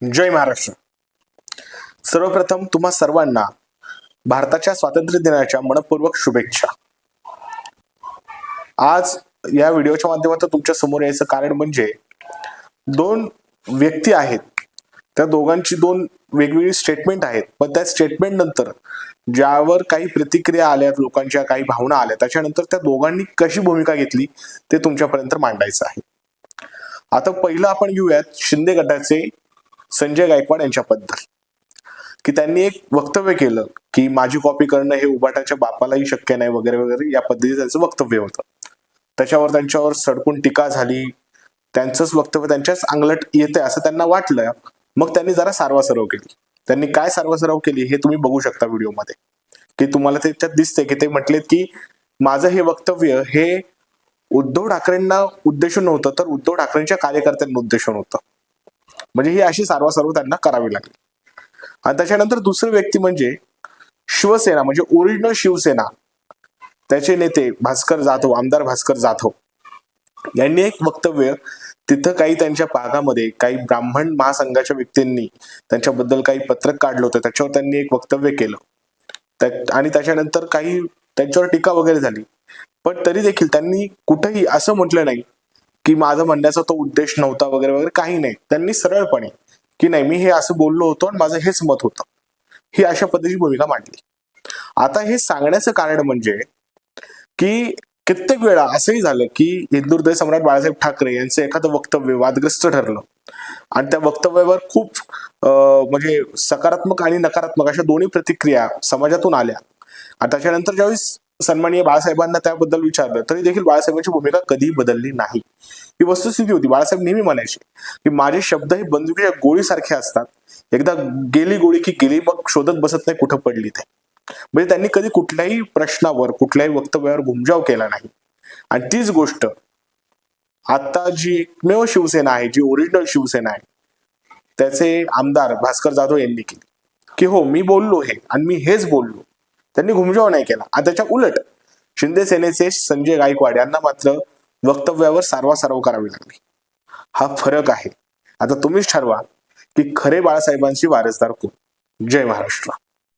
जय महाराष्ट्र. सर्वप्रथम तुम्हा सर्वांना भारताच्या स्वातंत्र्य दिनाच्या मनपूर्वक शुभेच्छा. आज या व्हिडिओच्या माध्यमातून तुमच्या समोर यायचं कारण म्हणजे दोन व्यक्ती आहेत, त्या दोघांची दोन वेगवेगळी स्टेटमेंट आहेत, पण त्या स्टेटमेंट नंतर ज्यावर काही प्रतिक्रिया आल्यात, लोकांच्या काही भावना आल्या, त्याच्यानंतर त्या दोघांनी कशी भूमिका घेतली ते तुमच्यापर्यंत मांडायचं आहे. आता पहिलं आपण घेऊयात शिंदे गटाचे संजय गायकवाड यांच्याबद्दल, की त्यांनी एक वक्तव्य केलं की माझी कॉपी करणं हे उबाटाच्या बापालाही शक्य नाही वगैरे वगैरे, या पद्धतीचं त्यांचं वक्तव्य होतं. त्याच्यावर त्यांच्यावर सडकून टीका झाली. त्यांचंच वक्तव्य त्यांच्याच अंगलट येते असं त्यांना वाटलं. मग त्यांनी जरा सारवासारव केली. त्यांनी काय सारवासारव केली हे तुम्ही बघू शकता व्हिडिओमध्ये, की तुम्हाला त्याच्यात दिसते की ते म्हटलेत की माझं हे वक्तव्य हे उद्धव ठाकरेंना उद्देशून नव्हतं, तर उद्धव ठाकरेंच्या कार्यकर्त्यांना उद्देशून होतं. म्हणजे ही अशी सारवासारव त्यांना करावी लागली. आणि त्याच्यानंतर दुसरी व्यक्ती म्हणजे शिवसेना, म्हणजे ओरिजिनल शिवसेना, त्याचे नेते भास्कर जाधव, आमदार भास्कर जाधव यांनी एक वक्तव्य, तिथं काही त्यांच्या भागामध्ये काही ब्राह्मण महासंघाच्या व्यक्तींनी त्यांच्याबद्दल काही पत्रक काढलं होतं, त्याच्यावर त्यांनी एक वक्तव्य केलं आणि त्याच्यानंतर काही त्यांच्यावर टीका वगैरे झाली. पण तरी देखील त्यांनी कुठेही असं म्हटलं नाही की माझा म्हणण्याचा तो उद्देश नव्हता वगैरे वगैरे, काही नाही. त्यांनी सरळपणे की नाही, मी हे असं बोललो होतो आणि माझं हेच मत होतं, ही अशा पद्धतीची भूमिका मांडली. आता हे सांगण्याचं कारण म्हणजे की कित्येक वेळा असंही झालं की हिंदू हृदय सम्राट बाळासाहेब ठाकरे यांचं एखादं वक्तव्य वादग्रस्त ठरलं आणि त्या वक्तव्यावर खूप म्हणजे सकारात्मक आणि नकारात्मक अशा दोन्ही प्रतिक्रिया समाजातून आल्या. आणि त्याच्यानंतर ज्यावेळेस सन्माननीय बाळासाहेबांना त्याबद्दल विचारलं तरी देखील बाळासाहेबांची भूमिका कधीही बदलली नाही. ही वस्तुस्थिती होती. बाळासाहेब नेहमी म्हणायचे की माझे शब्द हे बंदुकीच्या गोळीसारखे असतात, एकदा गेली गोळी की गेली, मग शोधत बसत नाही कुठं पडली ते. म्हणजे त्यांनी कधी कुठल्याही प्रश्नावर, कुठल्याही वक्तव्यावर घुमजाव केला नाही. आणि तीच गोष्ट आता जी एकमेव शिवसेना आहे, जी ओरिजिनल शिवसेना आहे, त्याचे आमदार भास्कर जाधव यांनी केली की हो मी बोललो हे आणि मी हेच बोललो. त्यांनी घुमजाव नाही केला. आणि त्याच्या उलट शिंदे सेनेचे संजय गायकवाड यांना मात्र वक्तव्यावर सारवासारव करावी लागली. हा फरक आहे. आता तुम्हीच ठरवा की खरे बाळासाहेबांची वारसदार कोण. जय महाराष्ट्र.